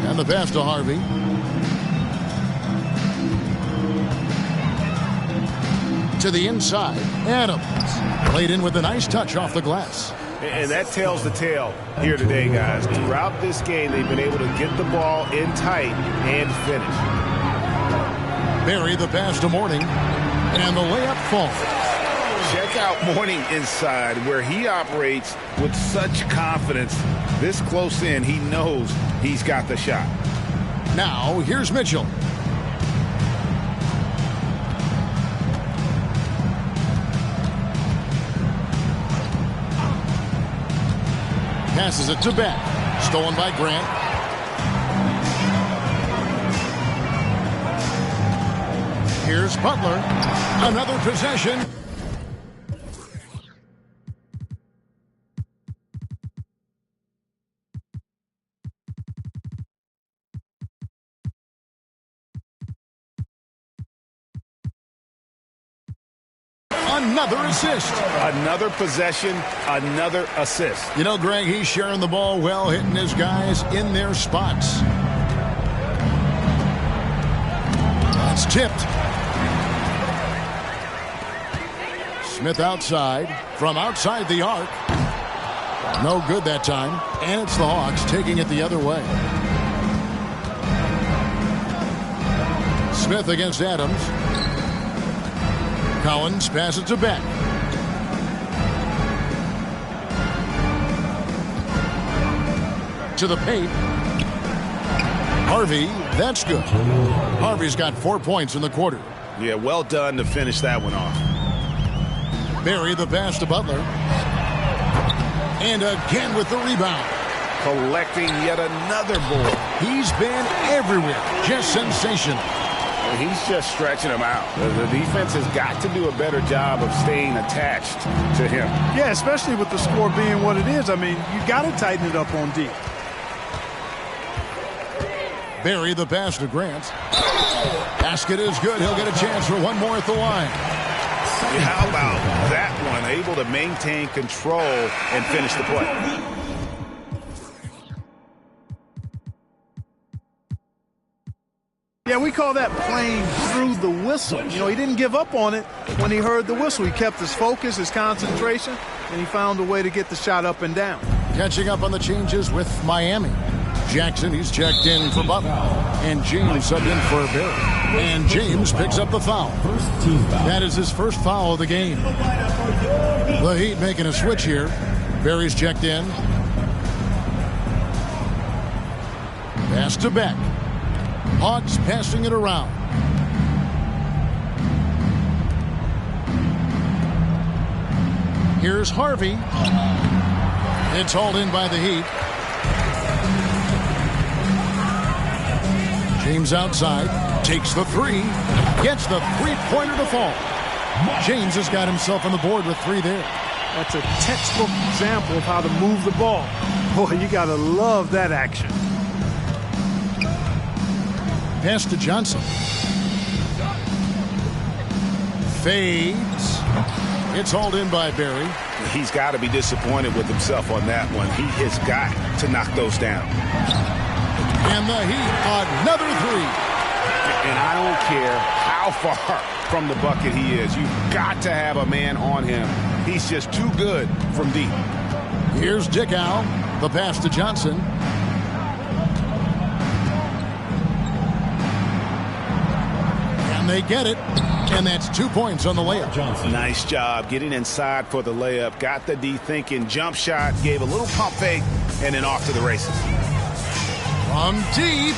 And the pass to Harvey. To the inside. Adams. Played in with a nice touch off the glass. And that tells the tale here today, guys. Throughout this game, they've been able to get the ball in tight and finish. Barry the pass to Morning. And the layup falls. Check out Morning inside, where he operates with such confidence. This close in, he knows he's got the shot. Now, here's Mitchell. Passes it to Beck. Stolen by Grant. Here's Butler. Another possession. another assist. Another possession, another assist. You know, Greg, he's sharing the ball well, hitting his guys in their spots. That's tipped. Smith outside, from outside the arc. No good that time, and it's the Hawks taking it the other way. Smith against Adams. Collins passes to Beck. To the paint. Harvey, that's good. Harvey's got 4 points in the quarter. Yeah, well done to finish that one off. Barry the pass to Butler. And again with the rebound. Collecting yet another board. He's been everywhere. Just sensational. He's just stretching him out. The defense has got to do a better job of staying attached to him. Yeah, especially with the score being what it is. I mean, you got to tighten it up on D. Barry the pass to Grant. Basket is good. He'll get a chance for one more at the line. How about that one? Able to maintain control and finish the play. Yeah, we call that playing through the whistle. You know, he didn't give up on it when he heard the whistle. He kept his focus, his concentration, and he found a way to get the shot up and down. Catching up on the changes with Miami. Jackson, he's checked in for Butler. And James subbed in for Barry. And James picks up the foul. That is his first foul of the game. The Heat making a switch here. Barry's checked in. Pass to Beck. Hawks passing it around. Here's Harvey. It's hauled in by the Heat. James outside, takes the three, gets the three-pointer to fall. James has got himself on the board with three there. That's a textbook example of how to move the ball. Boy, you got to love that action. Pass to Johnson. Fades. It's hauled in by Barry. He's got to be disappointed with himself on that one. He has got to knock those down. And the Heat, another three. And I don't care how far from the bucket he is. You've got to have a man on him. He's just too good from deep. Here's Dickow. The pass to Johnson. And they get it. And that's 2 points on the layup. Johnson. Nice job getting inside for the layup. Got the D thinking. Jump shot. Gave a little pump fake. And then off to the races. From deep.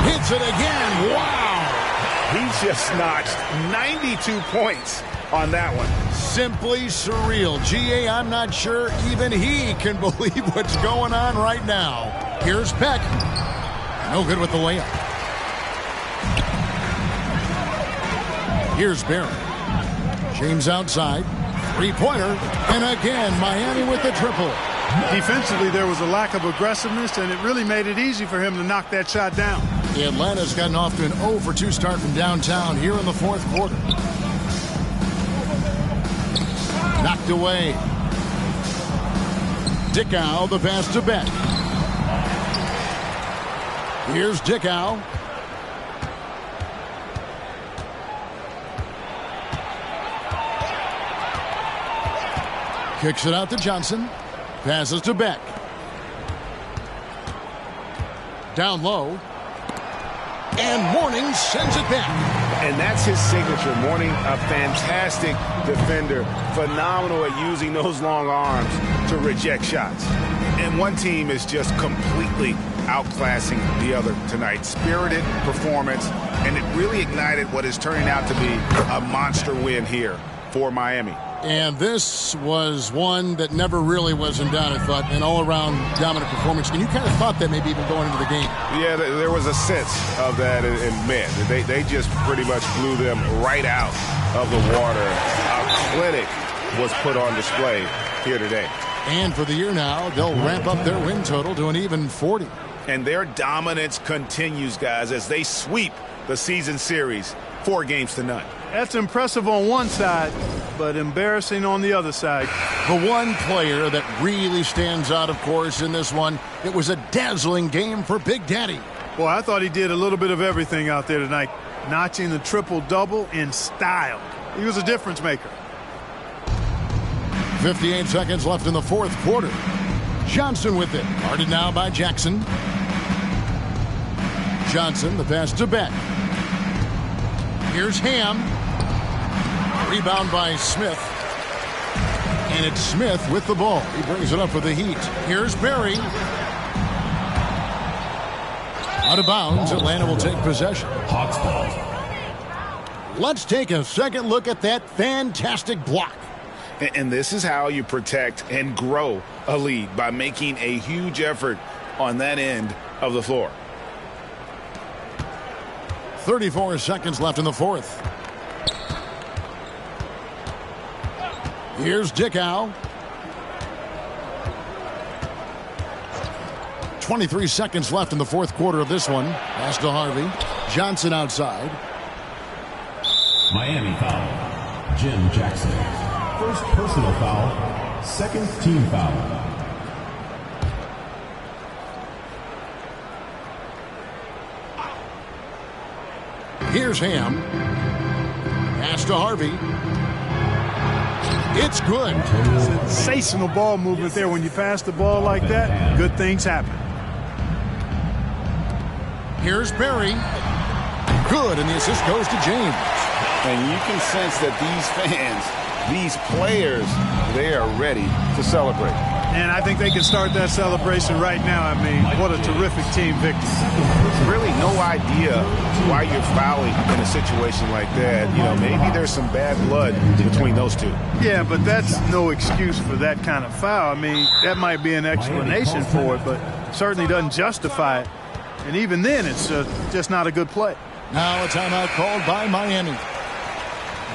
Hits it again. Wow. He's just notched 92 points on that one. Simply surreal. G.A., I'm not sure even he can believe what's going on right now. Here's Peck. No good with the layup. Here's Barry. James outside. Three-pointer. And again, Miami with the triple. Defensively, there was a lack of aggressiveness, and it really made it easy for him to knock that shot down. Atlanta's gotten off to an 0-for-2 start from downtown here in the fourth quarter. Knocked away. Dickow, the pass to Beck. Here's Dickow. Kicks it out to Johnson. Passes to Beck. Down low. And Mourning sends it back. And that's his signature. Mourning, a fantastic defender. Phenomenal at using those long arms to reject shots. And one team is just completely outclassing the other tonight. Spirited performance, and it really ignited what is turning out to be a monster win here for Miami. And this was one that never really was in doubt, I thought, an all-around dominant performance. And you kind of thought that maybe even going into the game. Yeah, there was a sense of that, and man, they just pretty much blew them right out of the water. A clinic was put on display here today. And for the year now, they'll ramp up their win total to an even 40. And their dominance continues, guys, as they sweep the season series 4-0. That's impressive on one side, but embarrassing on the other side. The one player that really stands out, of course, in this one, it was a dazzling game for Big Daddy. Boy, I thought he did a little bit of everything out there tonight, notching the triple-double in style. He was a difference maker. 58 seconds left in the fourth quarter. Johnson with it. Guarded now by Jackson. Johnson, the pass to Beck. Here's Ham. Rebound by Smith. And it's Smith with the ball. He brings it up for the Heat. Here's Barry. Out of bounds. Atlanta will take possession. Let's take a second look at that fantastic block. And this is how you protect and grow a lead, by making a huge effort on that end of the floor. 34 seconds left in the fourth. Here's Dickow. 23 seconds left in the fourth quarter of this one. Pass to Harvey. Johnson outside. Miami foul. Jim Jackson. First personal foul. Second team foul. Here's Ham. Pass to Harvey. It's good. Sensational ball movement there. When you pass the ball like that, good things happen. Here's Barry. Good, and the assist goes to James. And you can sense that these fans, these players, they are ready to celebrate. And I think they can start that celebration right now. I mean, what a terrific team victory. Really no idea why you're fouling in a situation like that. You know, maybe there's some bad blood between those two. Yeah, but that's no excuse for that kind of foul. I mean, that might be an explanation for it, but certainly doesn't justify it. And even then, it's just not a good play. Now a timeout called by Miami.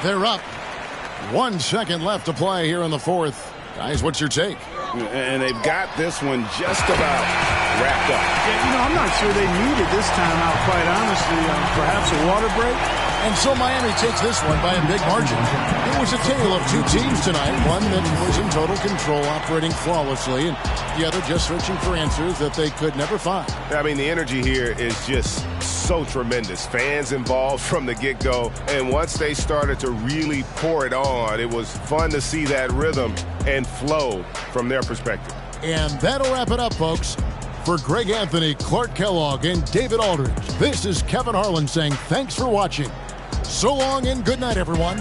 They're up. 1 second left to play here in the fourth. Guys, what's your take? And they've got this one just about wrapped up. Yeah, you know, I'm not sure they needed this timeout, quite honestly. Perhaps a water break. And so Miami takes this one by a big margin. It was a tale of two teams tonight. One that was in total control, operating flawlessly, and the other just searching for answers that they could never find. I mean, the energy here is just so tremendous. Fans involved from the get-go, and once they started to really pour it on, it was fun to see that rhythm and flow from their perspective. And that'll wrap it up, folks. For Greg Anthony, Clark Kellogg, and David Aldridge, this is Kevin Harlan saying thanks for watching. So long and good night, everyone.